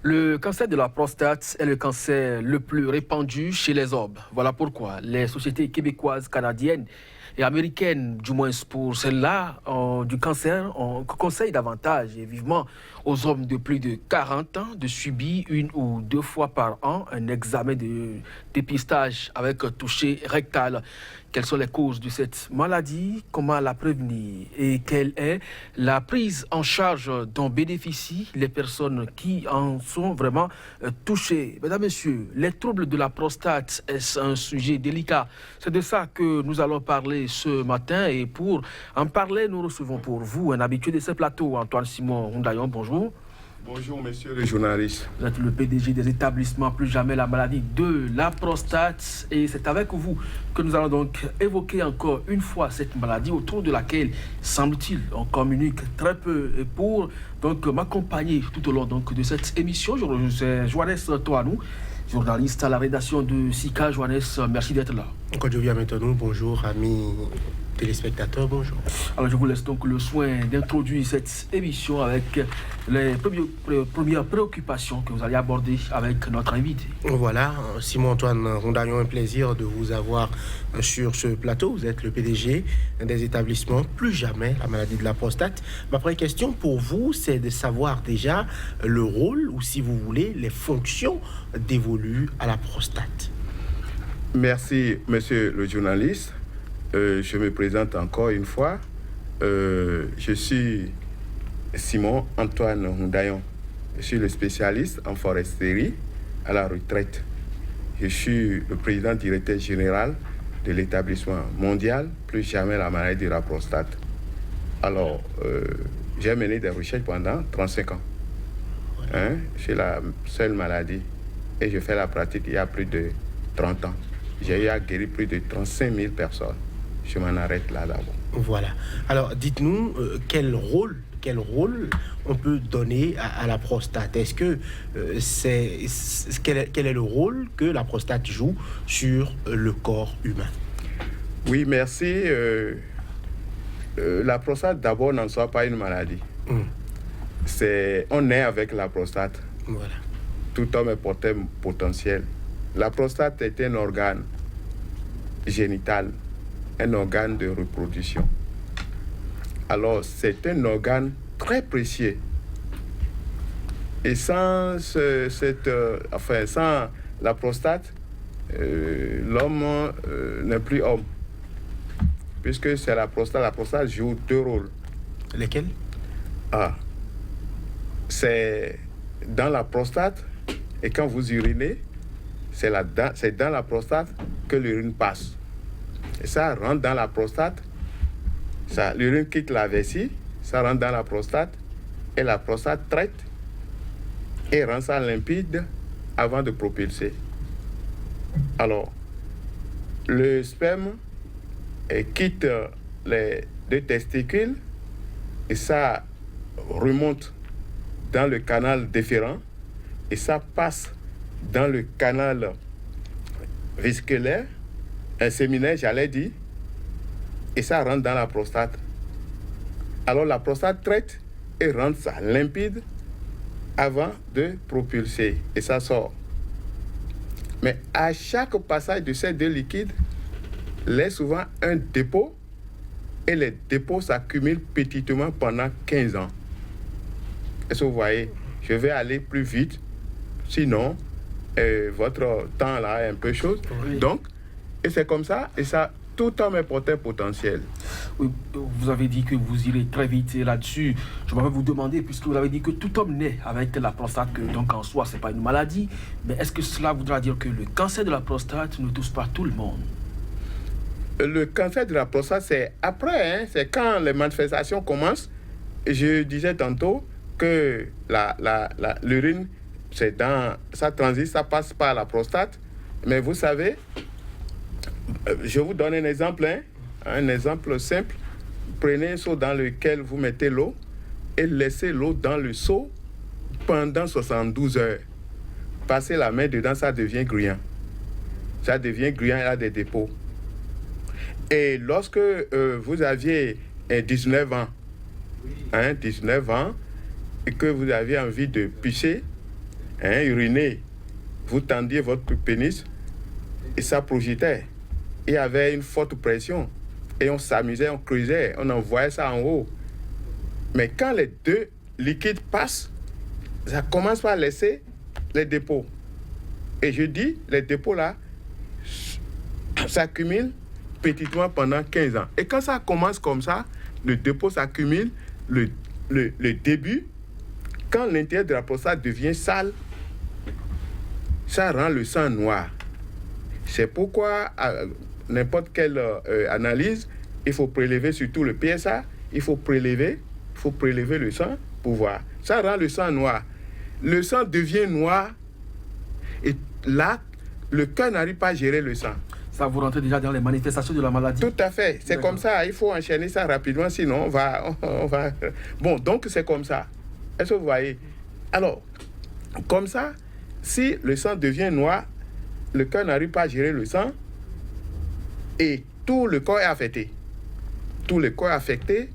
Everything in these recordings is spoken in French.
Le cancer de la prostate est le cancer le plus répandu chez les hommes. Voilà pourquoi les sociétés québécoises, canadiennes et américaines, du moins pour celles-là, du cancer, on conseille davantage et vivement aux hommes de plus de 40 ans de subir une ou deux fois par an un examen de dépistage avec toucher rectal. Quelles sont les causes de cette maladie, comment la prévenir et quelle est la prise en charge dont bénéficient les personnes qui en sont vraiment touchées. Mesdames, Messieurs, les troubles de la prostate, est un sujet délicat? C'est de ça que nous allons parler ce matin et pour en parler, nous recevons pour vous un habitué de ce plateau, Antoine Simon Rondayon. Bonjour. Bonjour, monsieur le journaliste. Vous êtes le PDG des établissements Plus Jamais la maladie de la prostate. Et c'est avec vous que nous allons donc évoquer encore une fois cette maladie autour de laquelle, semble-t-il, on communique très peu. Et pour donc m'accompagner tout au long donc, de cette émission, c'est Johannes Toanou, journaliste à la rédaction de SICA. Johannes, merci d'être là. Quand je viens maintenant, bonjour amis téléspectateurs, bonjour. Alors je vous laisse donc le soin d'introduire cette émission avec les premières préoccupations que vous allez aborder avec notre invité. Voilà, Simon-Antoine Rondayon, un plaisir de vous avoir sur ce plateau. Vous êtes le PDG des établissements Plus Jamais la maladie de la prostate. Ma première question pour vous, c'est de savoir déjà le rôle ou si vous voulez les fonctions dévolues à la prostate. Merci, monsieur le journaliste. Je me présente encore une fois. Je suis Simon-Antoine Rondayon. Je suis le spécialiste en foresterie à la retraite. Je suis le président directeur général de l'établissement mondial Plus Jamais la maladie de la prostate. Alors, j'ai mené des recherches pendant 35 ans. C'est la seule maladie. Et je fais la pratique il y a plus de 30 ans. J'ai eu à guérir plus de 35 000 personnes. Je m'en arrête là d'abord. Voilà. Alors, dites-nous quel rôle on peut donner à la prostate. Est-ce que quel est le rôle que la prostate joue sur le corps humain? Oui, merci. La prostate d'abord n'en soit pas une maladie. On est avec la prostate. Voilà. Tout homme est porteur potentiel. La prostate est un organe génital, un organe de reproduction. Alors, c'est un organe très précieux. Et sans la prostate, l'homme n'est plus homme. Puisque c'est la prostate joue deux rôles. Lesquels? C'est dans la prostate, et quand vous urinez, c'est dans la prostate que l'urine passe. Et ça rentre dans la prostate, l'urine quitte la vessie, ça rentre dans la prostate, et la prostate traite et rend ça limpide avant de propulser. Alors, le sperme quitte les deux testicules et ça remonte dans le canal déférent et ça passe dans le canal vésiculaire, séminaire, j'allais dire, et ça rentre dans la prostate. Alors la prostate traite et rend ça limpide avant de propulser, et ça sort. Mais à chaque passage de ces deux liquides, il y a souvent un dépôt, et les dépôts s'accumulent petitement pendant 15 ans. Est-ce que vous voyez? Je vais aller plus vite, sinon votre temps là est un peu chaud. Oui. Donc, et c'est comme ça, et ça, tout homme est porteur potentiel. Oui, vous avez dit que vous irez très vite là-dessus. Je vais vous demander, puisque vous avez dit que tout homme naît avec la prostate, que donc en soi, ce n'est pas une maladie, mais est-ce que cela voudra dire que le cancer de la prostate ne touche pas tout le monde? Le cancer de la prostate, c'est après, c'est quand les manifestations commencent. Je disais tantôt que l'urine, ça transite, ça passe par la prostate. Mais vous savez, je vous donne un exemple, un exemple simple. Prenez un seau dans lequel vous mettez l'eau et laissez l'eau dans le seau pendant 72 heures. Passez la main dedans, ça devient gluant. Ça devient gluant, il y a des dépôts. Et lorsque vous aviez 19 ans, 19 ans, et que vous aviez envie de pisser, uriner, vous tendiez votre pénis et ça projetait. Il y avait une forte pression et on s'amusait, on creusait, on envoyait ça en haut. Mais quand les deux liquides passent, ça commence par laisser les dépôts. Et je dis, les dépôts là s'accumulent petitement pendant 15 ans. Et quand ça commence comme ça, le dépôt s'accumule, le début, quand l'intérieur de la prostate devient sale, ça rend le sang noir. C'est pourquoi, à n'importe quelle analyse, il faut prélever surtout le PSA, il faut prélever le sang pour voir. Ça rend le sang noir. Le sang devient noir et là, le cœur n'arrive pas à gérer le sang. Ça vous rentre déjà dans les manifestations de la maladie? Tout à fait. C'est comme ça. Il faut enchaîner ça rapidement, sinon on va... Bon, donc c'est comme ça. Est-ce que vous voyez? Alors, comme ça, si le sang devient noir, le cœur n'arrive pas à gérer le sang et tout le corps est affecté. Tout le corps est affecté,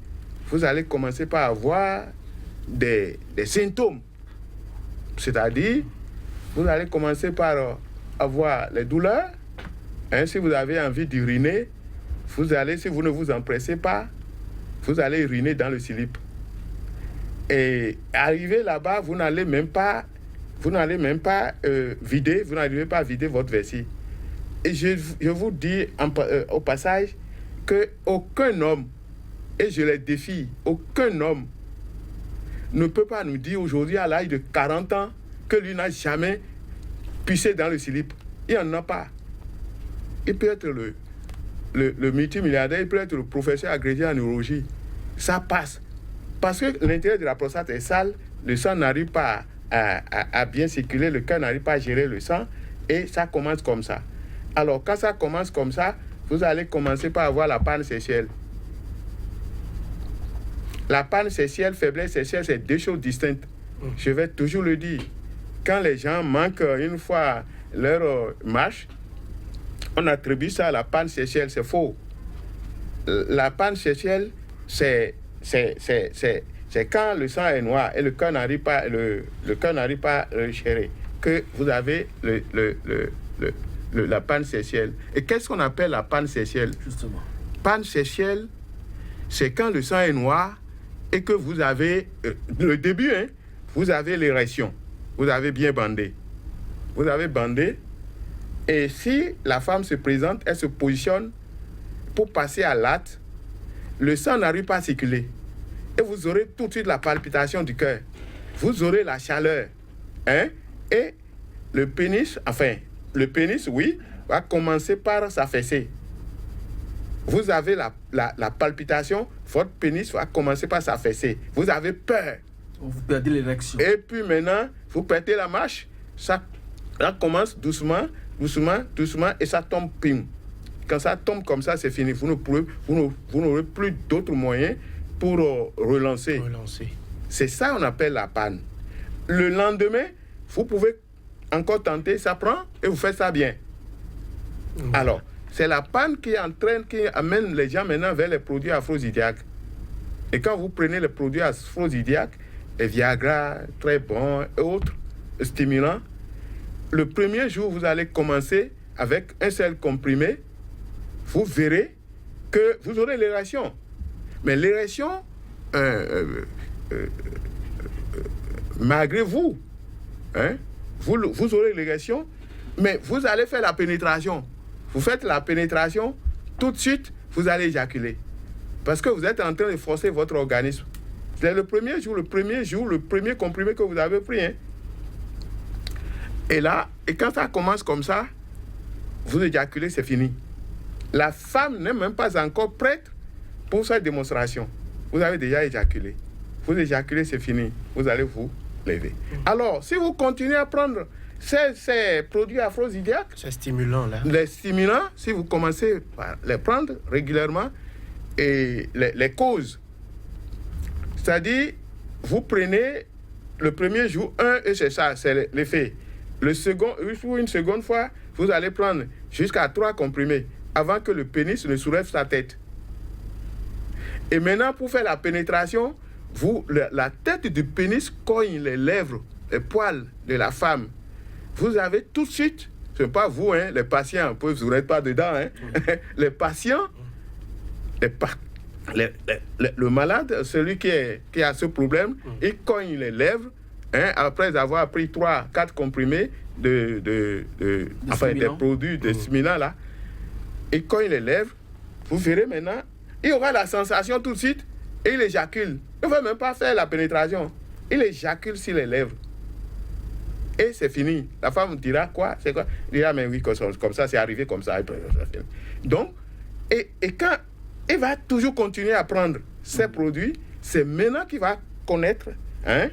vous allez commencer par avoir des symptômes. C'est-à-dire, vous allez commencer par avoir les douleurs. Si vous avez envie d'uriner, vous allez, si vous ne vous empressez pas, vous allez uriner dans le slip. Et arrivé là-bas, vous n'allez même pas vider votre vessie. Et je vous dis au passage qu'aucun homme, et je les défie, aucun homme ne peut pas nous dire aujourd'hui à l'âge de 40 ans que lui n'a jamais pissé dans le slip. Il n'y en a pas. Il peut être le multimilliardaire, il peut être le professeur agrégé en neurologie. Ça passe. Parce que l'intérieur de la prostate est sale, le sang n'arrive pas à bien circuler, le cœur n'arrive pas à gérer le sang, et ça commence comme ça. Alors, quand ça commence comme ça, vous allez commencer par avoir la panne sexuelle. La panne sexuelle, faiblesse sexuelle, c'est deux choses distinctes. Je vais toujours le dire. Quand les gens manquent une fois leur marche, on attribue ça à la panne sexuelle, c'est faux. La panne sexuelle, c'est quand le sang est noir et le cœur n'arrive pas à le gérer que vous avez la panne sexuelle. Et qu'est-ce qu'on appelle la panne sexuelle? Justement. Panne sexuelle, c'est quand le sang est noir et que vous avez, le début, vous avez l'érection. Vous avez bien bandé. Vous avez bandé. Et si la femme se présente, elle se positionne pour passer à l'acte, le sang n'arrive pas à circuler. Et vous aurez tout de suite la palpitation du cœur. Vous aurez la chaleur. Et le pénis, oui, va commencer par s'affaisser. Vous avez la palpitation, votre pénis va commencer par s'affaisser. Vous avez peur. Vous perdez l'érection. Et puis maintenant, vous perdez la marche. Ça commence doucement, et ça tombe pim. Quand ça tombe comme ça, c'est fini. Vous n'aurez plus d'autres moyens pour relancer. C'est ça qu'on appelle la panne. Le lendemain, vous pouvez encore tenter, ça prend, et vous faites ça bien. Alors, c'est la panne qui amène les gens maintenant vers les produits aphrodisiaques. Et quand vous prenez les produits aphrodisiaques, les Viagra, très bons, et autres stimulants, le premier jour, vous allez commencer avec un seul comprimé, vous verrez que vous aurez l'érection. Mais l'érection, malgré vous, vous aurez l'érection, mais vous allez faire la pénétration. Vous faites la pénétration, tout de suite, vous allez éjaculer. Parce que vous êtes en train de forcer votre organisme. C'est le premier comprimé que vous avez pris. Et quand ça commence comme ça, vous éjaculez, c'est fini. La femme n'est même pas encore prête pour cette démonstration. Vous avez déjà éjaculé. Vous éjaculez, c'est fini. Vous allez vous lever. Alors, si vous continuez à prendre ces produits aphrodisiaques, ces stimulants-là, les stimulants, si vous commencez par les prendre régulièrement, et les causes, c'est-à-dire, vous prenez le premier jour, et c'est ça, c'est l'effet. Le second, une seconde fois, vous allez prendre jusqu'à 3 comprimés avant que le pénis ne soulève sa tête. Et maintenant, pour faire la pénétration, la tête du pénis cogne les lèvres les poils de la femme, vous avez tout de suite, ce n'est pas vous, hein, les patients, vous n'êtes pas dedans, hein, les patients, le malade, celui qui a ce problème, il cogne les lèvres, hein, après avoir pris 3-4 comprimés des produits, des stimulants là, il cogne les lèvres, vous verrez maintenant, il aura la sensation tout de suite, et il éjacule. Il ne va même pas faire la pénétration. Il éjacule sur les lèvres. Et c'est fini. La femme dira quoi? C'est quoi? Il dira, mais oui, comme ça, c'est arrivé comme ça. Donc, et quand il va toujours continuer à prendre ces produits, c'est maintenant qu'il va connaître, hein,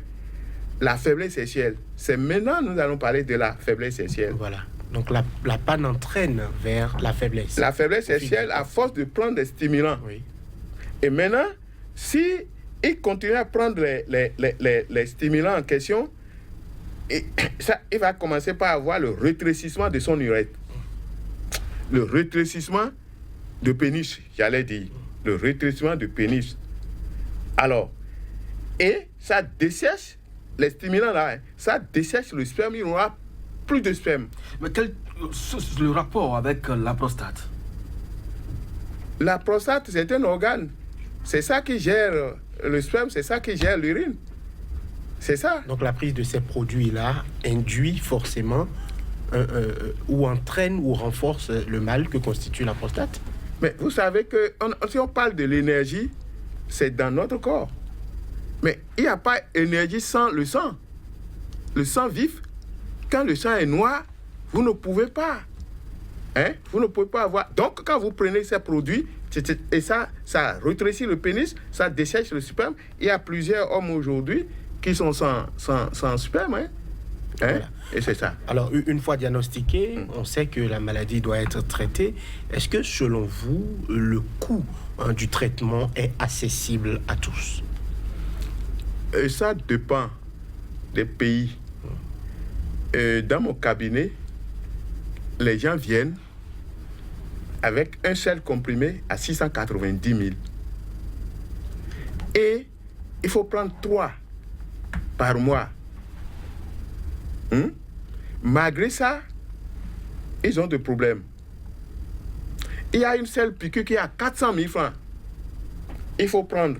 la faiblesse sexuelle. C'est maintenant nous allons parler de la faiblesse sexuelle. Voilà. Donc la panne entraîne vers la faiblesse. La faiblesse sexuelle à force de prendre des stimulants. Oui. Et maintenant, si il continue à prendre les stimulants en question, il va commencer par avoir le rétrécissement de son urètre. Le rétrécissement de pénis, j'allais dire. Le rétrécissement de pénis. Alors, et ça dessèche les stimulants là, hein, ça dessèche le sperme, il n'y aura plus de sperme. Mais quel est le rapport avec la prostate? La prostate, c'est un organe. C'est ça qui gère le sperme, c'est ça qui gère l'urine. C'est ça. Donc la prise de ces produits-là induit forcément ou entraîne ou renforce le mal que constitue la prostate. Mais vous savez que si on parle de l'énergie, c'est dans notre corps. Mais il n'y a pas d'énergie sans le sang. Le sang vif, quand le sang est noir, vous ne pouvez pas. Hein? Vous ne pouvez pas avoir. Donc, quand vous prenez ces produits, et ça rétrécit le pénis, ça dessèche le sperme. Il y a plusieurs hommes aujourd'hui qui sont sans sperme. Hein? Voilà. Et c'est ça. Alors, une fois diagnostiqué, on sait que la maladie doit être traitée. Est-ce que, selon vous, le coût du traitement est accessible à tous? Et ça dépend des pays. Dans mon cabinet, les gens viennent avec un seul comprimé à 690 000. Et il faut prendre 3 par mois. Malgré ça, ils ont des problèmes. Il y a une seule piqûre qui est à 400 000 francs. Il faut prendre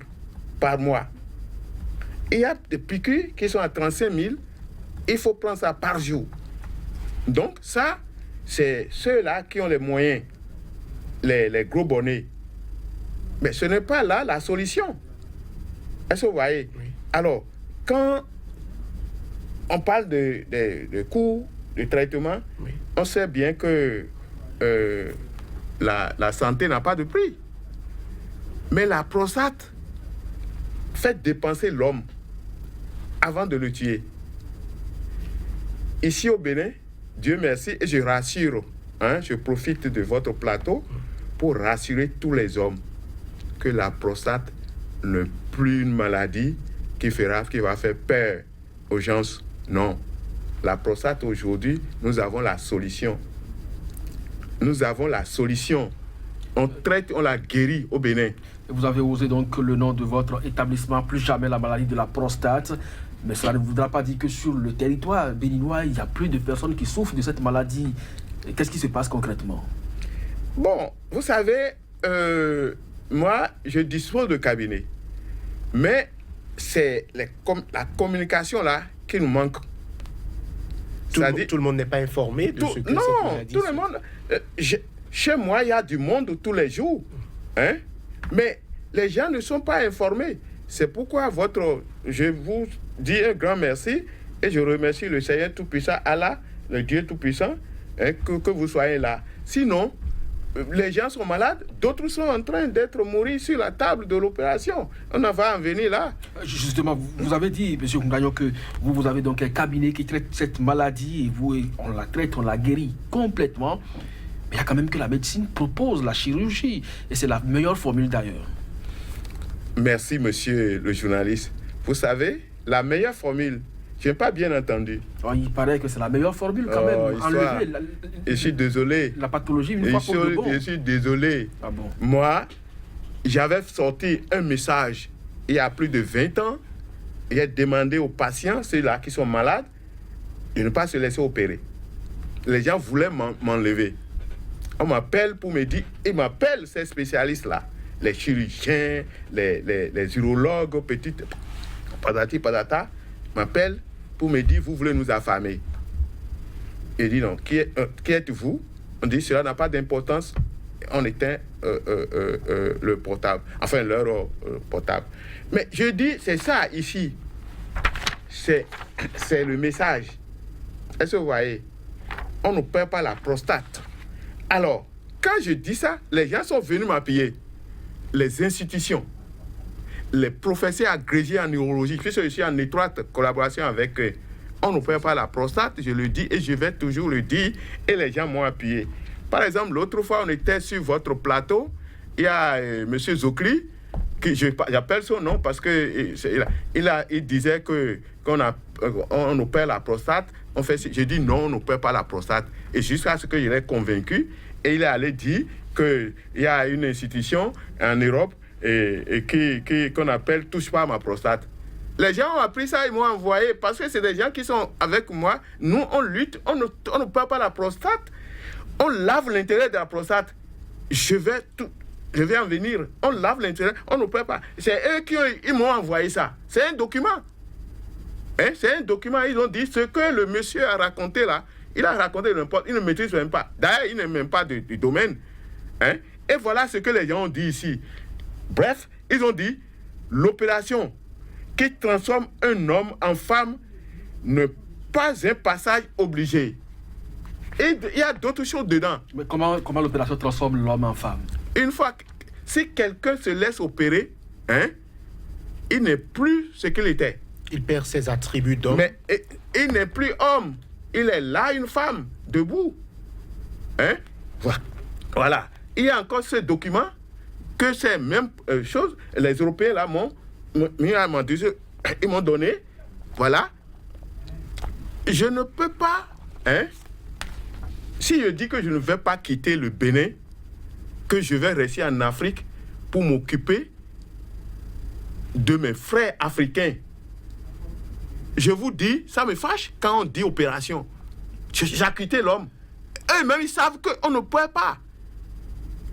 par mois. Il y a des piqûres qui sont à 35 000. Il faut prendre ça par jour. Donc ça, c'est ceux-là qui ont les moyens, les gros bonnets. Mais ce n'est pas là la solution. Est-ce que vous voyez? Oui. Alors, quand on parle de coûts de traitement, oui, on sait bien que la santé n'a pas de prix. Mais la prostate fait dépenser l'homme avant de le tuer. Ici au Bénin, Dieu merci, et je rassure, hein, je profite de votre plateau pour rassurer tous les hommes que la prostate n'est plus une maladie qui va faire peur aux gens. Non. La prostate aujourd'hui, nous avons la solution. Nous avons la solution. On traite, on la guérit au Bénin. Vous avez osé donc le nom de votre établissement, plus jamais la maladie de la prostate. Mais cela ne voudra pas dire que sur le territoire béninois, il y a plus de personnes qui souffrent de cette maladie. Qu'est-ce qui se passe concrètement? Bon, vous savez, moi, je dispose de cabinet. Mais c'est la communication là qui nous manque. Tout le monde n'est pas informé de ce que non, cette maladie. Tout le monde. Chez moi, il y a du monde tous les jours. Hein? Mais les gens ne sont pas informés. C'est pourquoi je vous dis un grand merci et je remercie le Seigneur Tout-Puissant, Allah, le Dieu Tout-Puissant, hein, que vous soyez là. Sinon, les gens sont malades, d'autres sont en train d'être mourir sur la table de l'opération. On en va en venir là. Justement, vous avez dit, M. Koundayo, que vous avez donc un cabinet qui traite cette maladie et on la traite, on la guérit complètement. Mais il y a quand même que la médecine propose la chirurgie et c'est la meilleure formule d'ailleurs. Merci, monsieur le journaliste. Vous savez, la meilleure formule, je n'ai pas bien entendu. Oh, il paraît que c'est la meilleure formule quand même. Enlever je suis désolé. La pathologie une fois pour de bon. Je suis désolé. Ah bon? Moi, j'avais sorti un message il y a plus de 20 ans j'ai demandé aux patients, ceux-là qui sont malades, de ne pas se laisser opérer. Les gens voulaient m'enlever. On m'appelle pour me dire, ils m'appellent ces spécialistes-là, les chirurgiens, les urologues, petites, patati patata, m'appellent pour me dire, vous voulez nous affamer. Il dit non, qui êtes-vous? On dit, cela n'a pas d'importance. On éteint le portable, enfin leur portable. Mais je dis, c'est ça ici. C'est le message. Est-ce que vous voyez? On ne perd pas la prostate. Alors, quand je dis ça, les gens sont venus m'appuyer. Les institutions, les professeurs agrégés en neurologie, puisque je suis en étroite collaboration avec eux, on ne perd pas la prostate, je le dis et je vais toujours le dire, et les gens m'ont appuyé. Par exemple, l'autre fois, on était sur votre plateau, il y a M. Zokli, que j'appelle son nom parce que il disait qu'on nous perd la prostate. J'ai dit non, on ne perd pas la prostate. Et jusqu'à ce que je l'ai convaincu, et il est allé dire qu'il y a une institution en Europe qu'on appelle « Touche pas à ma prostate ». Les gens ont appris ça, ils m'ont envoyé, parce que c'est des gens qui sont avec moi. Nous, on lutte, on ne perd pas la prostate. On lave l'intérieur de la prostate. Je vais en venir. On lave l'intérieur, on ne peut pas. C'est eux qui m'ont envoyé ça. C'est un document. Hein? C'est un document. Ils ont dit ce que le monsieur a raconté là. Il a raconté n'importe. Il ne maîtrise même pas. D'ailleurs, il n'est même pas du domaine. Hein? Et voilà ce que les gens ont dit ici. Bref, ils ont dit l'opération qui transforme un homme en femme n'est pas un passage obligé. Et il y a d'autres choses dedans. Mais comment l'opération transforme l'homme en femme? Une fois que si quelqu'un se laisse opérer, hein, il n'est plus ce qu'il était. Il perd ses attributs d'homme. Mais il n'est plus homme. Il est là, une femme, debout. Hein? Voilà. Il y a encore ce document que c'est même chose. Les Européens là ils m'ont donné. Voilà. Je ne peux pas. Hein? Si je dis que je ne vais pas quitter le Bénin, que je vais rester en Afrique pour m'occuper de mes frères africains, je vous dis, ça me fâche quand on dit opération. J'ai quitté l'homme. Eux-mêmes, ils savent qu'on ne peut pas.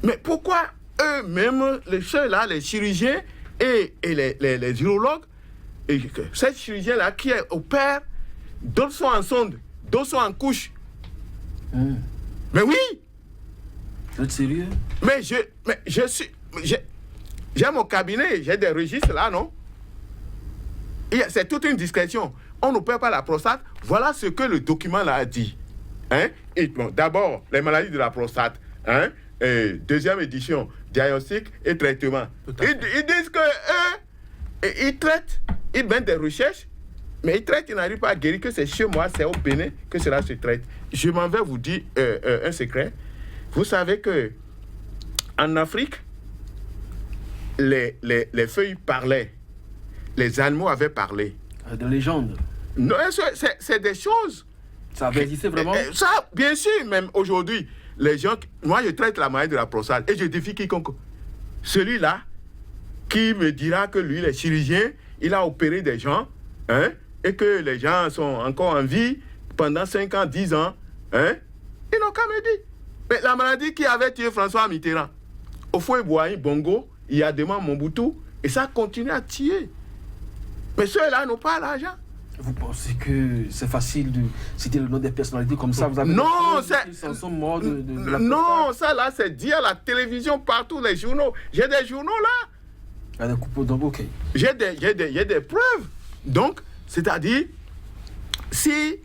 Mais pourquoi eux-mêmes, ceux-là, les chirurgiens et les urologues, et ces chirurgiens-là qui opèrent, d'autres sont en sonde, d'autres sont en couche. Mais oui! Vous êtes sérieux? Mais j'ai mon cabinet, j'ai des registres là, non? C'est toute une discrétion. On ne perd pas la prostate. Voilà ce que le document là a dit. Hein? Bon, d'abord, les maladies de la prostate. Hein? Deuxième édition, diagnostic et traitement. Ils disent que ils traitent, ils mènent des recherches, mais ils traitent, ils n'arrivent pas à guérir, que c'est chez moi, c'est au Bénin que cela se traite. Je m'en vais vous dire un secret. Vous savez que en Afrique, les feuilles parlaient. Les animaux avaient parlé. Des légendes. Non, c'est des choses. Ça avait existé vraiment? Ça, bien sûr, même aujourd'hui, les gens... Moi, je traite la maladie de la prostate et je défie quiconque. Celui-là qui me dira que lui, il est chirurgien, il a opéré des gens, hein, et que les gens sont encore en vie pendant 5 ans, 10 ans, hein, ils n'ont qu'à me dire. Mais la maladie qui avait tué François Mitterrand, au Houphouët-Boigny, Bongo, il y a demain Mobutu, et ça continue à tuer. Mais ceux-là n'ont pas l'argent. Vous pensez que c'est facile de citer le nom des personnalités comme ça? Vous avez non, sont morts de la non, ça là, c'est dit à la télévision, partout, les journaux. J'ai des journaux là. Il y a des coupes donc, ok. J'ai des preuves. Donc, c'est-à-dire, si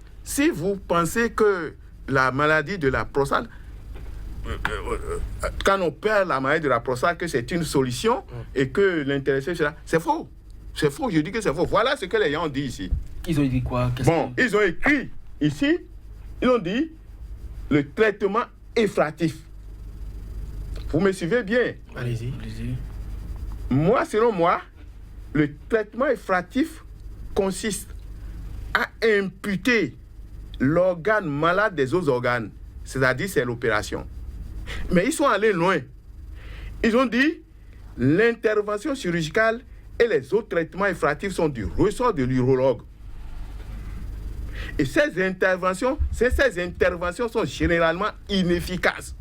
vous pensez que la maladie de la prostate, quand on perd la maladie de la prostate, que c'est une solution et que l'intéressé, c'est faux. C'est faux, je dis que c'est faux. Voilà ce que les gens ont dit ici. Ils ont dit quoi? Ils ont écrit ici, ils ont dit le traitement effratif. Vous me suivez bien? Allez-y. Moi, selon moi, le traitement effratif consiste à imputer l'organe malade des autres organes. C'est-à-dire, c'est l'opération. Mais ils sont allés loin. Ils ont dit l'intervention chirurgicale et les autres traitements effratifs sont du ressort de l'urologue. Et ces interventions sont généralement inefficaces.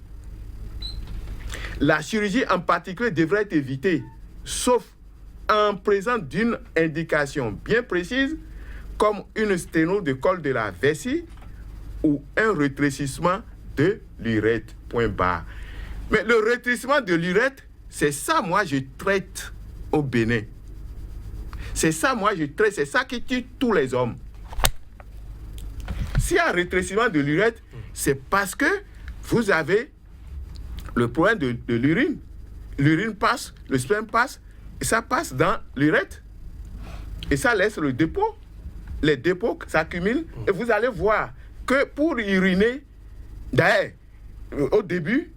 La chirurgie en particulier devrait être évitée, sauf en présence d'une indication bien précise, comme une sténose de col de la vessie ou un rétrécissement de l'urètre. Point barre. Mais le rétrécissement de l'urètre, c'est ça, moi, je traite au Bénin. C'est ça, moi, je traite. C'est ça qui tue tous les hommes. S'il y a un rétrécissement de l'urètre, c'est parce que vous avez le problème de l'urine. L'urine passe, le sperme passe, et ça passe dans l'urètre. Et ça laisse le dépôt. Les dépôts s'accumulent. Et vous allez voir que pour uriner, d'ailleurs, au début,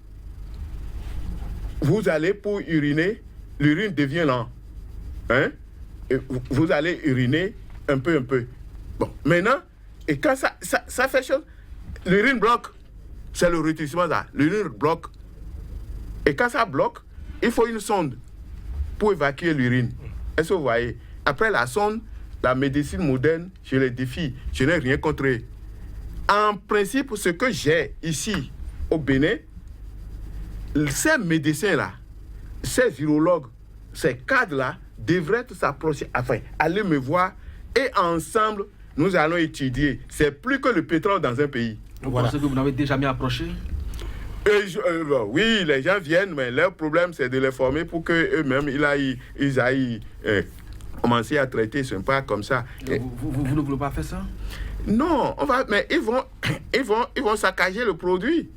vous allez pour uriner, l'urine devient lent. Hein? Et vous allez uriner un peu. Bon, maintenant, et quand ça fait chose, l'urine bloque. C'est le rétrécissement là. L'urine bloque. Et quand ça bloque, il faut une sonde pour évacuer l'urine. Est-ce que vous voyez? Après la sonde, la médecine moderne, je les défie. Je n'ai rien contre eux. En principe, ce que j'ai ici au Bénin, ces médecins-là, ces urologues, ces cadres-là devraient s'approcher, enfin, aller me voir et ensemble, nous allons étudier. C'est plus que le pétrole dans un pays. Vous pensez que vous n'avez déjà jamais approché? Oui, les gens viennent, mais leur problème, c'est de les former pour qu'eux-mêmes, ils aillent commencer à traiter. Ce n'est pas comme ça. Vous ne voulez pas faire ça? Non, mais ils vont saccager le produit.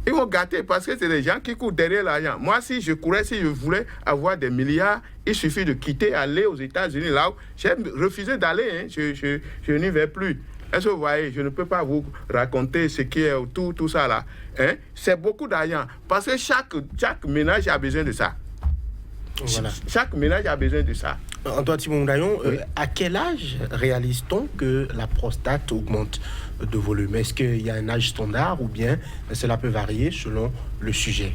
Ils vont gâter parce que c'est des gens qui courent derrière l'argent. Moi, si je voulais avoir des milliards, il suffit de quitter, aller aux États-Unis. Là où j'ai refusé d'aller, hein. Je n'y vais plus. Est-ce que vous voyez, je ne peux pas vous raconter ce qui est autour, tout ça là. Hein? C'est beaucoup d'argent. Parce que chaque ménage a besoin de ça. Voilà. Chaque ménage a besoin de ça. Antoine Timon-Dayon, oui. À quel âge réalise-t-on que la prostate augmente de volume? Est-ce qu'il y a un âge standard ou bien cela peut varier selon le sujet?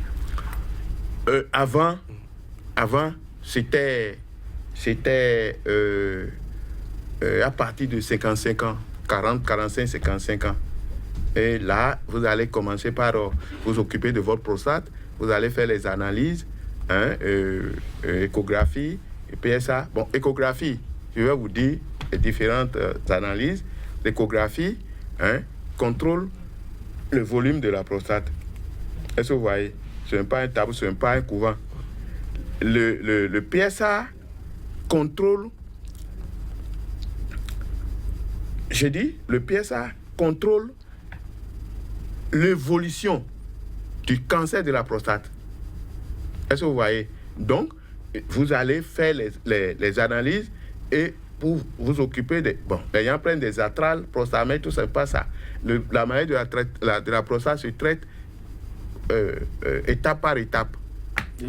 Avant, c'était à partir de 55 ans, 40, 45, 55 ans. Et là, vous allez commencer par vous occuper de votre prostate, vous allez faire les analyses, hein, échographie, PSA. Bon, échographie, je vais vous dire les différentes analyses. L'échographie, hein, contrôle le volume de la prostate. Est-ce que vous voyez? Ce n'est pas un tabou, ce n'est pas un couvent. Le PSA contrôle, je dis, le PSA contrôle l'évolution du cancer de la prostate. Est-ce que vous voyez? Donc, vous allez faire les analyses et pour vous occuper de... Bon, les gens prennent des astrales, prostamètre, tout ça, c'est pas ça. La maladie de la prostate se traite étape par étape.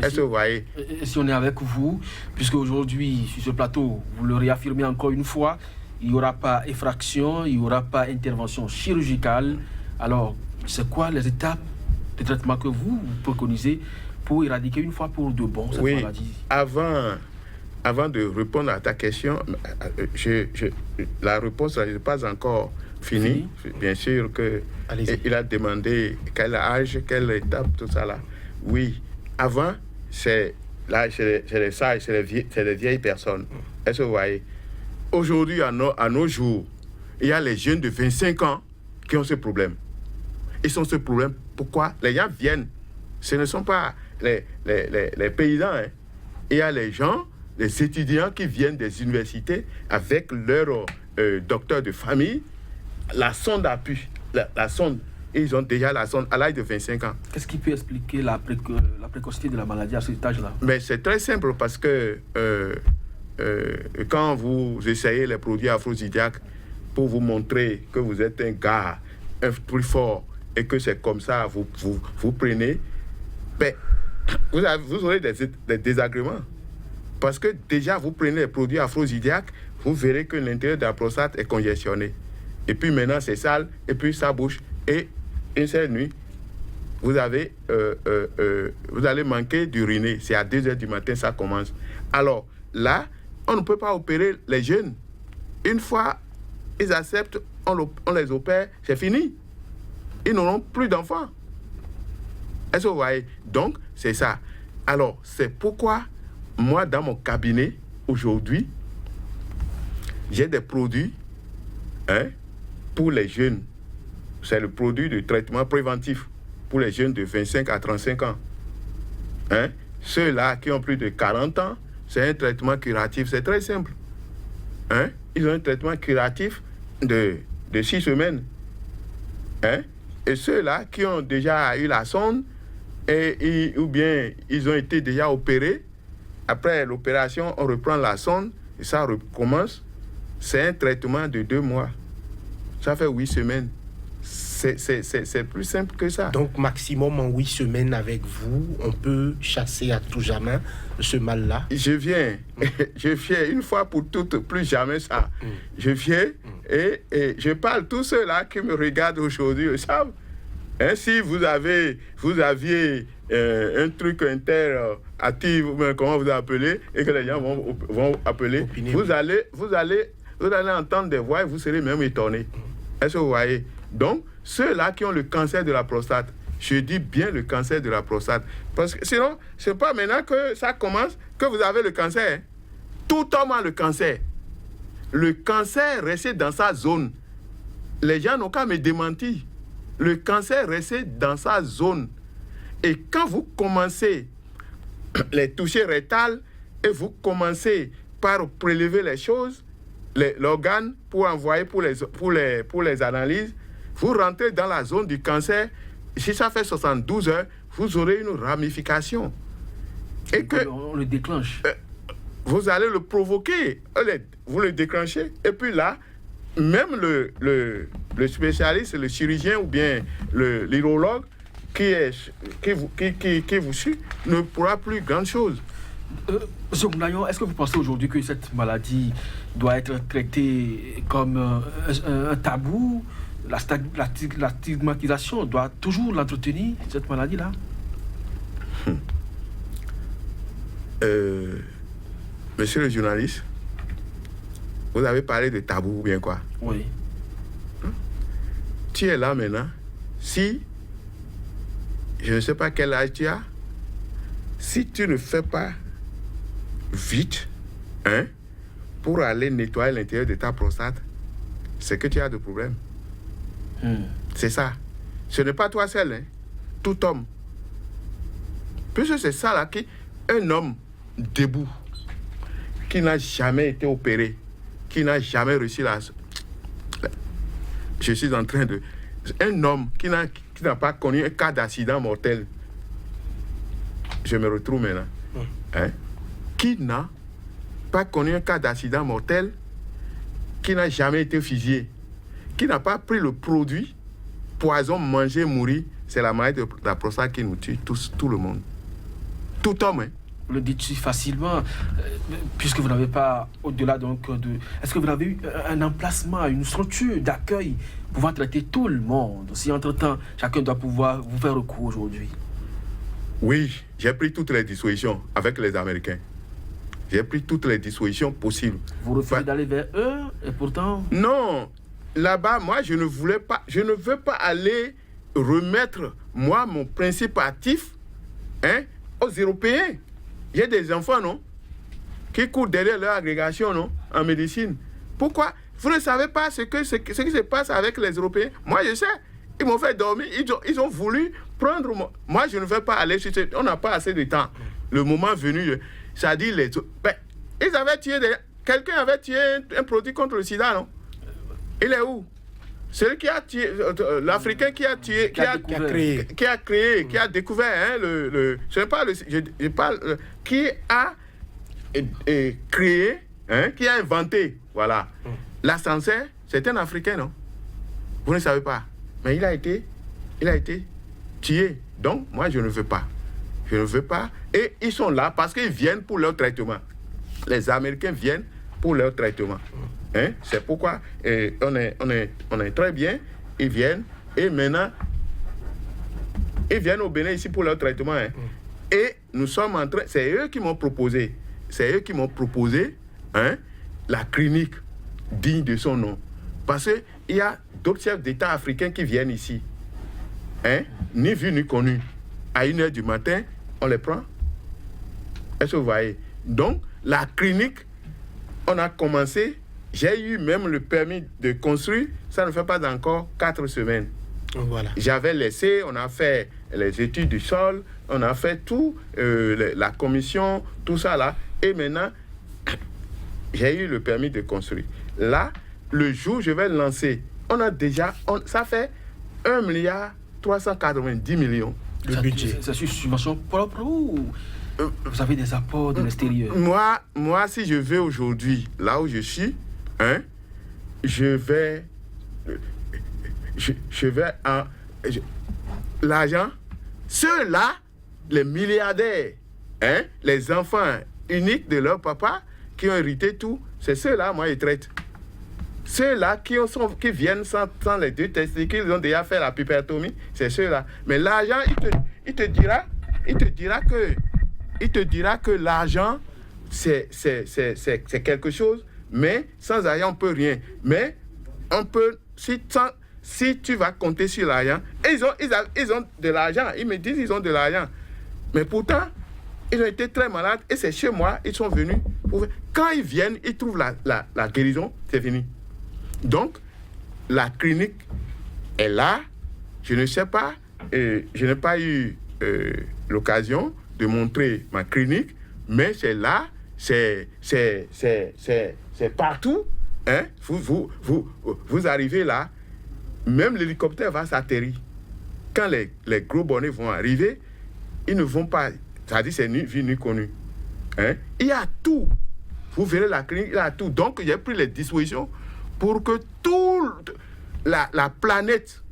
Est-ce que vous voyez? Et si on est avec vous, puisque aujourd'hui, sur ce plateau, vous le réaffirmez encore une fois, il n'y aura pas effraction, il n'y aura pas intervention chirurgicale. Alors, c'est quoi les étapes de traitement que vous préconisez pour éradiquer une fois pour de bon cette maladie? Avant de répondre à ta question, la réponse n'est pas encore finie. Bien sûr qu'il a demandé quel âge, quelle étape, tout ça là. Oui, avant, c'est les sages, c'est les vieilles personnes. Est-ce que vous voyez? Aujourd'hui, à nos jours, il y a les jeunes de 25 ans qui ont ce problème. Ils ont ce problème. Pourquoi? Les gens viennent. Ce ne sont pas les paysans. Hein. Il y a les gens, les étudiants qui viennent des universités avec leur docteur de famille. La sonde a pu. La sonde, ils ont déjà la sonde à l'âge de 25 ans. Qu'est-ce qui peut expliquer la précocité de la maladie à cet âge-là? Mais c'est très simple parce que quand vous essayez les produits aphrodisiaques pour vous montrer que vous êtes un gars, un plus fort, et que c'est comme ça, vous prenez, ben, vous aurez des désagréments. Parce que déjà, vous prenez les produits aphrodisiaques, vous verrez que l'intérieur de la prostate est congestionné. Et puis maintenant, c'est sale, et puis ça bouge. Et une seule nuit, vous allez manquer d'uriner. C'est à 2h du matin, ça commence. Alors, là, on ne peut pas opérer les jeunes. Une fois ils acceptent, on les opère, c'est fini. Ils n'auront plus d'enfants. Est-ce que vous voyez? Donc, c'est ça. Alors, c'est pourquoi, moi, dans mon cabinet, aujourd'hui, j'ai des produits pour les jeunes. C'est le produit de traitement préventif pour les jeunes de 25 à 35 ans. Ceux-là qui ont plus de 40 ans, c'est un traitement curatif. C'est très simple. Ils ont un traitement curatif de 6 semaines. Et ceux-là qui ont déjà eu la sonde, ou bien ils ont été déjà opérés, après l'opération, on reprend la sonde et ça recommence. C'est un traitement de 2 mois. Ça fait 8 semaines. C'est plus simple que ça. Donc, maximum en 8 semaines avec vous, on peut chasser à tout jamais ce mal-là. Je viens une fois pour toutes, plus jamais ça. Je viens et je parle. Tous ceux-là qui me regardent aujourd'hui le savent. Si vous aviez un truc interactif, comment vous appelez, et que les gens vont appeler, vous allez entendre des voix et vous serez même étonnés. Est-ce que vous voyez? Donc, ceux-là qui ont le cancer de la prostate, je dis bien le cancer de la prostate, parce que sinon, c'est pas maintenant que ça commence que vous avez le cancer. Tout homme a le cancer. Le cancer reste dans sa zone. Les gens n'ont qu'à me démentir. Le cancer reste dans sa zone. Et quand vous commencez les toucher rétales et vous commencez par prélever les choses, l'organe pour envoyer pour les analyses, vous rentrez dans la zone du cancer. Si ça fait 72 heures, vous aurez une ramification. Et que on le déclenche. Vous allez le provoquer. Vous le déclenchez. Et puis là, même le spécialiste, le chirurgien ou bien l'urologue qui vous suit ne pourra plus grand chose. Monsieur Moulayon, est-ce que vous pensez aujourd'hui que cette maladie doit être traitée comme un tabou? La stigmatisation doit toujours l'entretenir, cette maladie-là? Monsieur le journaliste, vous avez parlé de tabou ou bien quoi? Oui. Tu es là maintenant. Si, je ne sais pas quel âge tu as, si tu ne fais pas vite, pour aller nettoyer l'intérieur de ta prostate, c'est que tu as des problèmes. C'est ça. Ce n'est pas toi seul, tout homme. Puisque c'est ça là, un homme debout, qui n'a jamais été opéré, qui n'a jamais reçu la... Je suis en train de... Un homme qui n'a pas connu un cas d'accident mortel. Je me retrouve maintenant. Qui n'a pas connu un cas d'accident mortel, qui n'a jamais été fusillé, qui n'a pas pris le produit, poison, manger, mourir, c'est la maladie de la prostate qui nous tue, tout le monde. Tout homme, Vous le dites facilement, puisque vous n'avez pas, au-delà donc de... Est-ce que vous avez eu un emplacement, une structure d'accueil pour pouvoir traiter tout le monde? Si entre-temps, chacun doit pouvoir vous faire recours aujourd'hui. Oui, j'ai pris toutes les dispositions avec les Américains. J'ai pris toutes les dispositions possibles. Vous refusez d'aller vers eux et pourtant... Non, là-bas, moi, je ne veux pas aller remettre, moi, mon principe actif aux Européens. J'ai des enfants, non, qui courent derrière leur agrégation, non, en médecine. Pourquoi? Vous ne savez pas ce qui se passe avec les Européens. Moi, je sais. Ils m'ont fait dormir. Ils ont voulu prendre... Moi, je ne veux pas aller... On n'a pas assez de temps. Le moment venu, ça dit... ils avaient tué... Quelqu'un avait tué un produit contre le sida, non? Il est où? Celui qui a tué... L'Africain qui a tué... Qui a créé, qui a découvert... je ne parle... Je parle... Qui a créé... qui a inventé... Voilà. L'ascenseur, c'est un Africain, non? Vous ne savez pas. Mais il a été tué. Donc, moi, je ne veux pas. Je ne veux pas. Et ils sont là parce qu'ils viennent pour leur traitement. Les Américains viennent pour leur traitement. C'est pourquoi on est très bien. Ils viennent. Et maintenant, ils viennent au Bénin ici pour leur traitement. Et nous sommes en train... C'est eux qui m'ont proposé c'est eux qui m'ont proposé la clinique digne de son nom. Parce qu'il y a d'autres chefs d'État africains qui viennent ici. Ni vu ni connu. À 1h du matin, on les prend. Est-ce que vous voyez? Donc, la clinique, on a commencé. J'ai eu même le permis de construire. Ça ne fait pas encore 4 semaines. Voilà. J'avais laissé, on a fait les études du sol, on a fait tout, la commission, tout ça là. Et maintenant, j'ai eu le permis de construire. Là, le jour où je vais le lancer, on a déjà, ça fait 1,390 milliards de budget. C'est sur subvention propre ou vous avez des apports de l'extérieur? Moi, si je vais aujourd'hui, là où je suis, je vais l'argent, ceux-là, les milliardaires, les enfants uniques de leur papa, qui ont hérité tout, c'est ceux-là, moi, ils traitent. Ceux-là qui viennent sans les 2 testicules, ils ont déjà fait la pipertomie, c'est ceux-là. Mais l'argent, il te dira que l'argent, c'est quelque chose, mais sans argent, on ne peut rien. Mais on peut, si tu vas compter sur l'argent, et ils ont de l'argent, ils me disent qu'ils ont de l'argent. Mais pourtant, ils ont été très malades, et c'est chez moi, ils sont venus. Quand ils viennent, ils trouvent la guérison, c'est fini. Donc, la clinique est là. Je ne sais pas, je n'ai pas eu l'occasion de montrer ma clinique, mais c'est là, c'est partout. Vous arrivez là, même l'hélicoptère va s'atterrir. Quand les gros bonnets vont arriver, ils ne vont pas, c'est-à-dire c'est ni vu ni connu. Il y a tout. Vous verrez la clinique, il y a tout. Donc, j'ai pris les dispositions pour que toute la planète,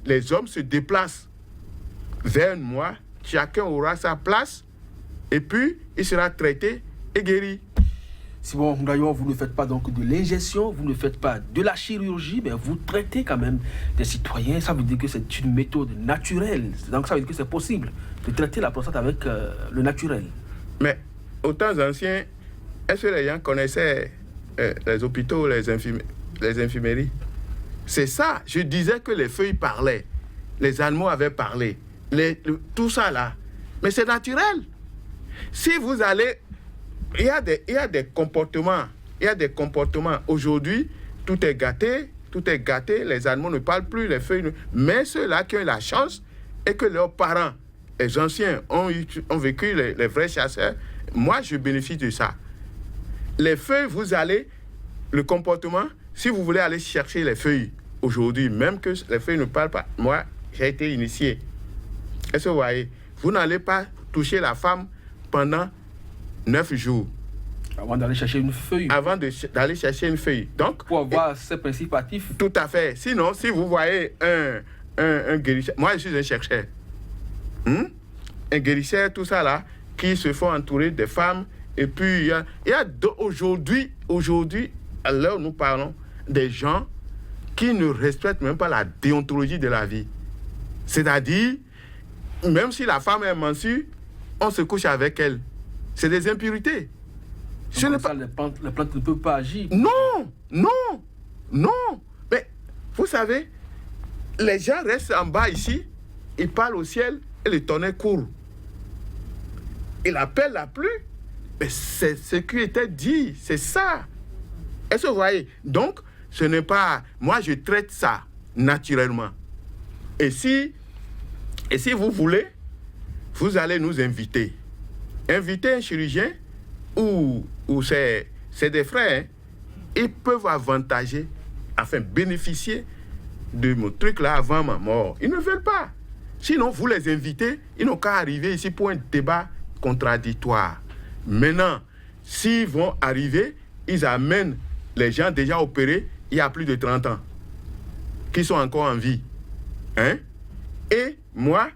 les hommes se déplacent vers moi, chacun aura sa place, et puis il sera traité et guéri. Simon Ndayo, vous ne faites pas donc de l'ingestion, vous ne faites pas de la chirurgie, mais vous traitez quand même des citoyens. Ça veut dire que c'est une méthode naturelle. Donc ça veut dire que c'est possible de traiter la prostate avec le naturel. Mais aux temps anciens, est-ce que les gens connaissaient les hôpitaux, les infirmeries? C'est ça. Je disais que les feuilles parlaient, les animaux avaient parlé, tout ça là. Mais c'est naturel. Si vous allez... Il y a des comportements. Aujourd'hui, tout est gâté, les animaux ne parlent plus, les feuilles... Mais ceux-là qui ont eu la chance et que leurs parents, les anciens, ont vécu les vrais chasseurs, moi, je bénéficie de ça. Les feuilles, vous allez... Le comportement, si vous voulez aller chercher les feuilles aujourd'hui, même que les feuilles ne parlent pas, moi, j'ai été initié. Est-ce que vous voyez? Vous n'allez pas toucher la femme pendant 9 jours. Avant d'aller chercher une feuille. D'aller chercher une feuille. Donc, pour avoir ces principes actifs. Tout à fait. Sinon, si vous voyez un guérisseur, moi je suis un chercheur. Un guérisseur, tout ça là, qui se font entourer des femmes. Et puis, il y a aujourd'hui, à l'heure où nous parlons, des gens qui ne respectent même pas la déontologie de la vie. C'est-à-dire, même si la femme est menstruée, on se couche avec elle. C'est des impurités. Les plantes ne peuvent pas agir. Non. Mais, vous savez, les gens restent en bas ici, ils parlent au ciel et le tonnerre court. Il appelle la pluie. Mais c'est ce qui était dit, c'est ça. Est-ce que vous voyez? Donc, ce n'est pas... Moi, je traite ça naturellement. Et si vous voulez, vous allez nous inviter. Inviter un chirurgien ou c'est des frères, ils peuvent avantager, enfin bénéficier de mon truc là avant ma mort. Ils ne veulent pas. Sinon, vous les invitez, ils n'ont qu'à arriver ici pour un débat contradictoire. Maintenant, s'ils vont arriver, ils amènent les gens déjà opérés il y a plus de 30 ans, qui sont encore en vie. Et moi,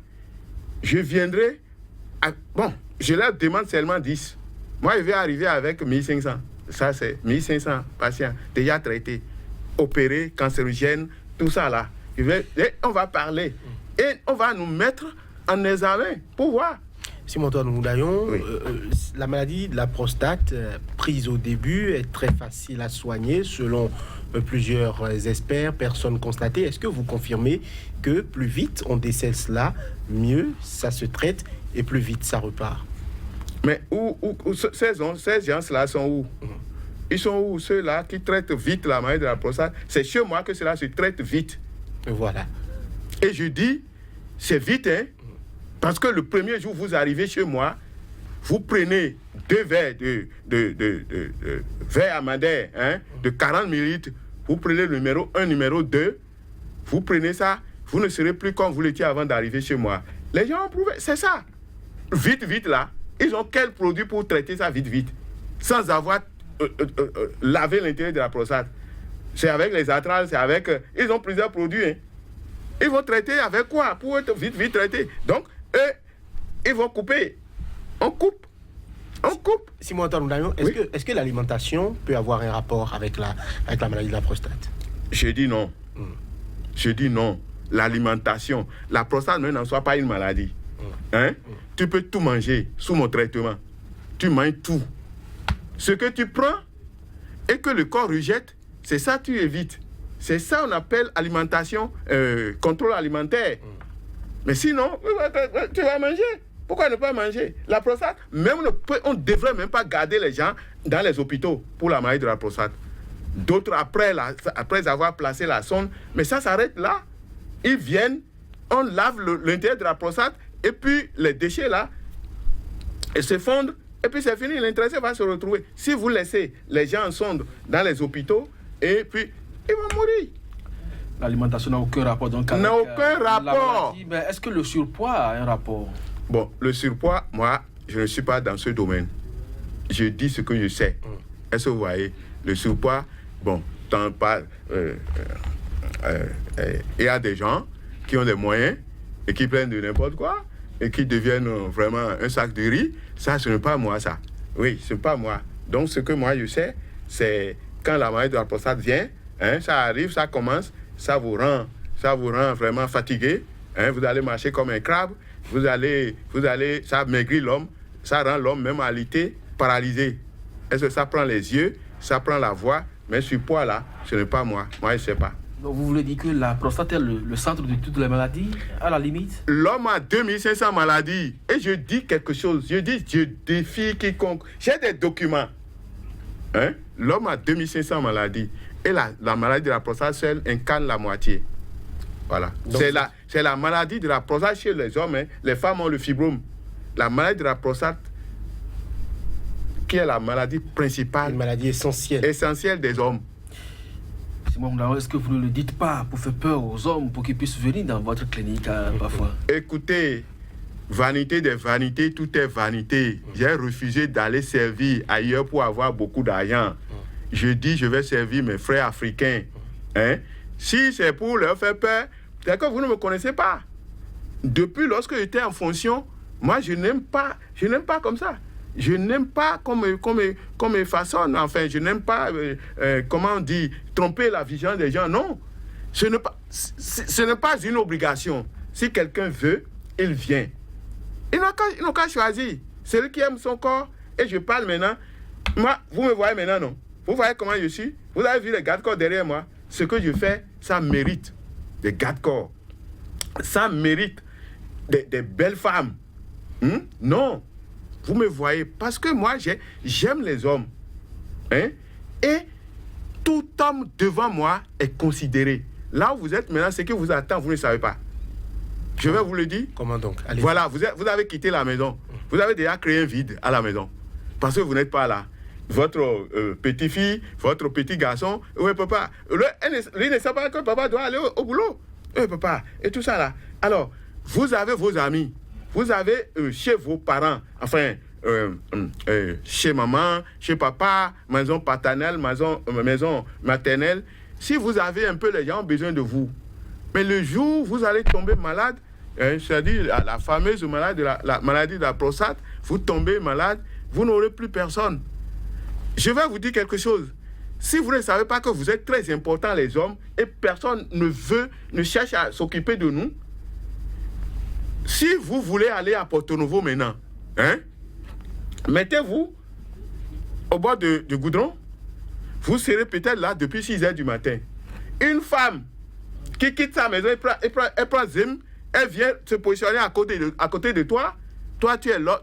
je viendrai... je leur demande seulement 10. Moi, je vais arriver avec 1500. Ça, c'est 1500 patients déjà traités, opérés, cancérigènes, tout ça là. Et on va parler. Et on va nous mettre en examen pour voir. Simon-Antoine Ngoundayon, Oui. la maladie de la prostate, prise au début, est très facile à soigner selon plusieurs experts, personnes constatées. Est-ce que vous confirmez que plus vite on décèle cela, mieux ça se traite et plus vite ça repart? Mais ces gens-là sont où? Ils sont où? Ceux-là qui traitent vite la maladie de la prostate. C'est chez moi que cela se traite vite. Voilà. Et je dis, c'est vite, hein? Parce que le premier jour, vous arrivez chez moi, vous prenez 2 verres de verre à madère, hein, de 40 millilitres. Vous prenez le numéro 1, numéro 2. Vous prenez ça, vous ne serez plus comme vous l'étiez avant d'arriver chez moi. Les gens ont prouvé, c'est ça. Vite, vite là. Ils ont quel produit pour traiter ça vite, vite? Sans avoir lavé l'intérieur de la prostate. C'est avec les atrales, c'est avec... ils ont plusieurs produits, hein. Ils vont traiter avec quoi? Pour être vite, vite traité. Donc, eux, ils vont couper. On coupe. On coupe. Simon-Antoine Ngoundayon, est-ce que l'alimentation peut avoir un rapport avec la maladie de la prostate? Je dis non. Je dis non. L'alimentation. La prostate n'en soit pas une maladie. Hein? Tu peux tout manger sous mon traitement. Tu manges tout. Ce que tu prends et que le corps rejette, c'est ça que tu évites. C'est ça qu'on appelle alimentation, contrôle alimentaire. Mais sinon, tu vas manger. Pourquoi ne pas manger? La prostate, même on ne devrait même pas garder les gens dans les hôpitaux pour la maladie de la prostate. D'autres, après avoir placé la sonde, mais ça s'arrête là. Ils viennent, on lave l'intérieur de la prostate, et puis les déchets là, ils se fondent, et puis c'est fini, l'intéressé va se retrouver. Si vous laissez les gens en sonde dans les hôpitaux, et puis ils vont mourir. L'alimentation n'a aucun rapport donc avec n'a aucun rapport. maladie. Mais est-ce que le surpoids a un rapport? Bon, le surpoids, moi, je ne suis pas dans ce domaine. Je dis ce que je sais. Est-ce que vous voyez? Le surpoids, bon, il y a des gens qui ont des moyens et qui prennent de n'importe quoi et qui deviennent vraiment un sac de riz. Ça, ce n'est pas moi, ça. Oui, ce n'est pas moi. Donc, ce que moi, je sais, c'est quand la maladie de la prostate vient, hein, ça arrive, ça commence, ça vous rend vraiment fatigué. Hein, vous allez marcher comme un crabe. Vous allez, ça maigrit l'homme, ça rend l'homme même alité, paralysé. Est-ce que ça prend les yeux, ça prend la voix, mais ce poids-là, ce n'est pas moi. Moi, je ne sais pas. Donc vous voulez dire que la prostate est le centre de toutes les maladies, à la limite? L'homme a 2500 maladies. Et je dis quelque chose, je défie quiconque. J'ai des documents. Hein? L'homme a 2500 maladies. Et la maladie de la prostate seule incarne la moitié. Voilà. C'est la maladie de la prostate chez les hommes. Hein. Les femmes ont le fibrome. La maladie de la prostate, qui est la maladie principale. Une maladie essentielle. Essentielle des hommes. Simon Ngoundayon, est-ce que vous ne le dites pas pour faire peur aux hommes, pour qu'ils puissent venir dans votre clinique parfois? Écoutez, vanité des vanités, tout est vanité. J'ai refusé d'aller servir ailleurs pour avoir beaucoup d'argent. Je dis, je vais servir mes frères africains. Hein? Si c'est pour leur faire peur, c'est que vous ne me connaissez pas. Depuis lorsque j'étais en fonction, moi je n'aime pas comme ça. Je n'aime pas qu'on me façonne. Enfin, je n'aime pas, comment on dit, tromper la vision des gens. Non, ce n'est pas une obligation. Si quelqu'un veut, il vient. Ils n'ont qu'à choisir. Celui qui aime son corps, et je parle maintenant. Moi, vous me voyez maintenant, non? Vous voyez comment je suis? Vous avez vu les garde-corps derrière moi? Ce que je fais, ça mérite des garde-corps. Ça mérite des belles femmes. Non. Vous me voyez, parce que moi, j'aime les hommes. Hein? Et tout homme devant moi est considéré. Là où vous êtes maintenant, ce que vous attend, vous ne savez pas. Je vais vous le dire. Comment donc? Allez-y. Voilà, vous avez quitté la maison. Vous avez déjà créé un vide à la maison. Parce que vous n'êtes pas là. Votre petit-fille, votre petit garçon, oui, papa. Lui ne sait pas que papa doit aller au boulot. Oui, papa. Et tout ça là. Alors, vous avez vos amis. Vous avez chez vos parents, enfin, chez maman, chez papa, maison paternelle, maison maternelle. Si vous avez un peu, les gens ont besoin de vous. Mais le jour où vous allez tomber malade, c'est-à-dire la fameuse maladie, la maladie de la prostate, vous tombez malade, vous n'aurez plus personne. Je vais vous dire quelque chose. Si vous ne savez pas que vous êtes très importants, les hommes, et personne ne cherche à s'occuper de nous, si vous voulez aller à Porto Novo maintenant, hein, mettez-vous au bord du goudron, vous serez peut-être là depuis 6h du matin. Une femme qui quitte sa maison, elle prend Zim, elle vient se positionner à côté de toi. Toi, tu es là,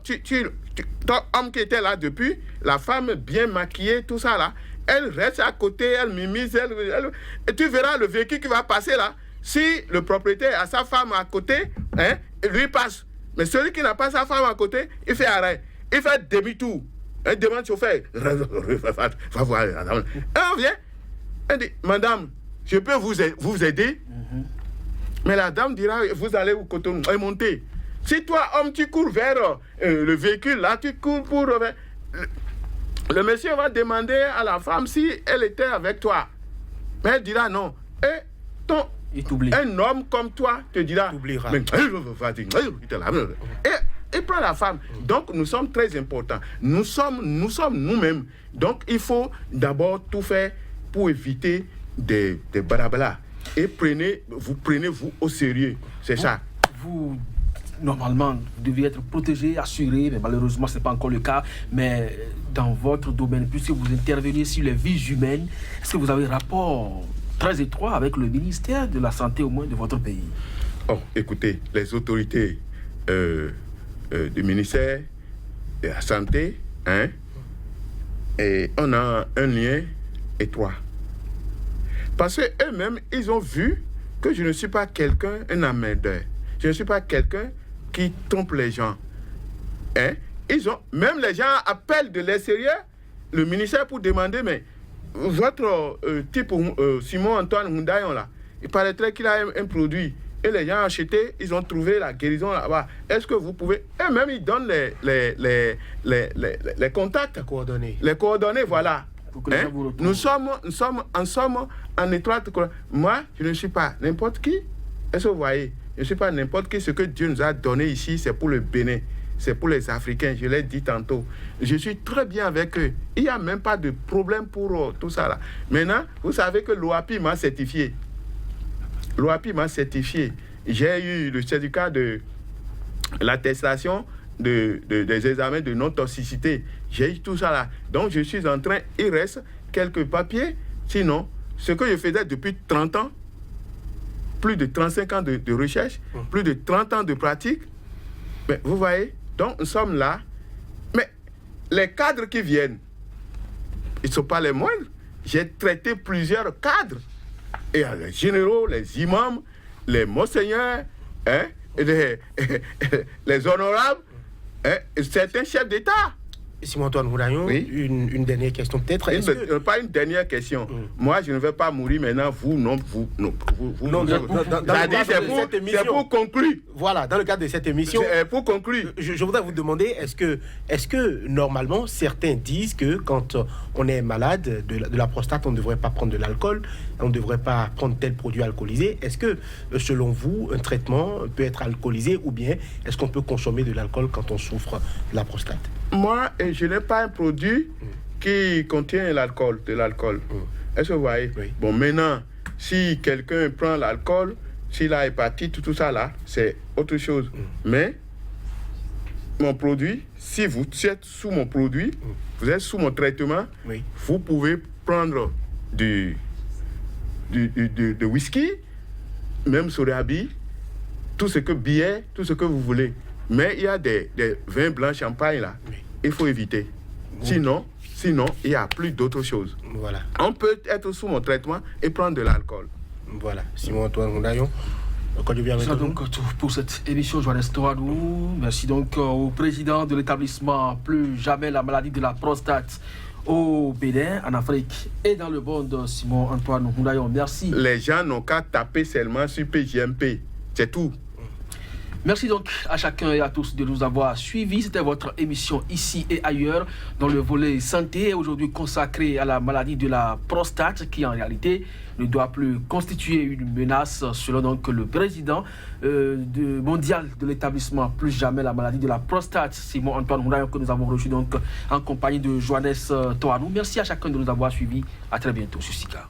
ton homme qui était là depuis, la femme bien maquillée, tout ça là, elle reste à côté, elle mimise, et tu verras le véhicule qui va passer là. Si le propriétaire a sa femme à côté, hein, lui passe. Mais celui qui n'a pas sa femme à côté, il fait arrêt. Il fait demi-tour. Il demande au chauffeur, va voir. Et on vient, elle dit, madame, je peux vous aider? Mais la dame dira, vous allez au Cotonou, monter. Si toi, homme, tu cours vers le véhicule, là, tu cours pour... le monsieur va demander à la femme si elle était avec toi. Mais elle dira non. Et un homme comme toi te dira... Mais, et prend la femme. Donc, nous sommes très importants. Nous sommes nous-mêmes. Donc, il faut d'abord tout faire pour éviter des barabala. Et prenez-vous au sérieux. C'est ça. Vous, normalement, vous deviez être protégé, assuré, mais malheureusement, ce n'est pas encore le cas. Mais dans votre domaine, puisque vous intervenez sur les vies humaines, est-ce que vous avez un rapport très étroit avec le ministère de la Santé, au moins, de votre pays? Oh, écoutez, les autorités du ministère de la Santé, hein, et on a un lien étroit. Parce qu'eux-mêmes, ils ont vu que je ne suis pas quelqu'un, un emmerdeur. Je ne suis pas quelqu'un qui trompe les gens. Hein? Même les gens appellent de l'extérieur le ministère pour demander, mais votre type Simon-Antoine Moundayon, là, il paraîtrait qu'il a un produit. Et les gens ont acheté, ils ont trouvé la guérison là-bas. Est-ce que vous pouvez... Eux-mêmes, ils donnent les contacts. Les coordonnées, voilà. Hein? Nous sommes en étroite... Moi, je ne suis pas n'importe qui. Est-ce que vous voyez? Je ne suis pas n'importe qui. Ce que Dieu nous a donné ici, c'est pour le Bénin. C'est pour les Africains, je l'ai dit tantôt. Je suis très bien avec eux. Il n'y a même pas de problème pour tout ça là. Maintenant, vous savez que l'OAPI m'a certifié. L'OAPI m'a certifié. J'ai eu le certificat de l'attestation des examens de non-toxicité. J'ai eu tout ça là. Donc, je suis en train, il reste quelques papiers. Sinon, ce que je faisais depuis 30 ans, plus de 35 ans de recherche, plus de 30 ans de pratique, mais vous voyez, donc nous sommes là. Mais les cadres qui viennent, ils ne sont pas les moindres. J'ai traité plusieurs cadres. Et les généraux, les imams, les monseigneurs, hein, les honorables, hein, certains chefs d'État. Simon-Antoine Moundayon, oui? Une dernière question peut-être. Pas une dernière question. Moi, je ne vais pas mourir maintenant. Vous, non. C'est pour conclure. Voilà, dans le cadre de cette émission. Pour conclure. Je voudrais vous demander, est-ce que normalement, certains disent que quand on est malade de la prostate, on ne devrait pas prendre de l'alcool, on ne devrait pas prendre tel produit alcoolisé. Est-ce que, selon vous, un traitement peut être alcoolisé ou bien est-ce qu'on peut consommer de l'alcool quand on souffre de la prostate? Moi, je n'ai pas un produit qui contient de l'alcool. Est-ce que vous voyez? Oui. Bon, maintenant, si quelqu'un prend l'alcool, s'il a hépatite, tout ça là, c'est autre chose. Mais mon produit, si vous êtes sous mon produit, vous êtes sous mon traitement, oui, vous pouvez prendre de whisky, même sorabi, tout ce que bière, tout ce que vous voulez. Mais il y a des vins blancs, champagne là. Oui. Il faut éviter. Sinon, il n'y a plus d'autre chose. Voilà. On peut être sous mon traitement et prendre de l'alcool. Voilà. Simon-Antoine Moundayon. C'est donc tout pour cette émission Johannes Toadou. Merci donc au président de l'établissement Plus Jamais la maladie de la prostate au Bénin, en Afrique et dans le monde, Simon-Antoine Moundayon. Merci. Les gens n'ont qu'à taper seulement sur PGMP. C'est tout. Merci donc à chacun et à tous de nous avoir suivis. C'était votre émission Ici et Ailleurs dans le volet santé, aujourd'hui consacrée à la maladie de la prostate qui en réalité ne doit plus constituer une menace selon donc le président mondial de l'établissement Plus Jamais la maladie de la prostate, Simon-Antoine Moundayon, que nous avons reçu donc en compagnie de Johannes Toadou. Merci à chacun de nous avoir suivis. À très bientôt sur SICA.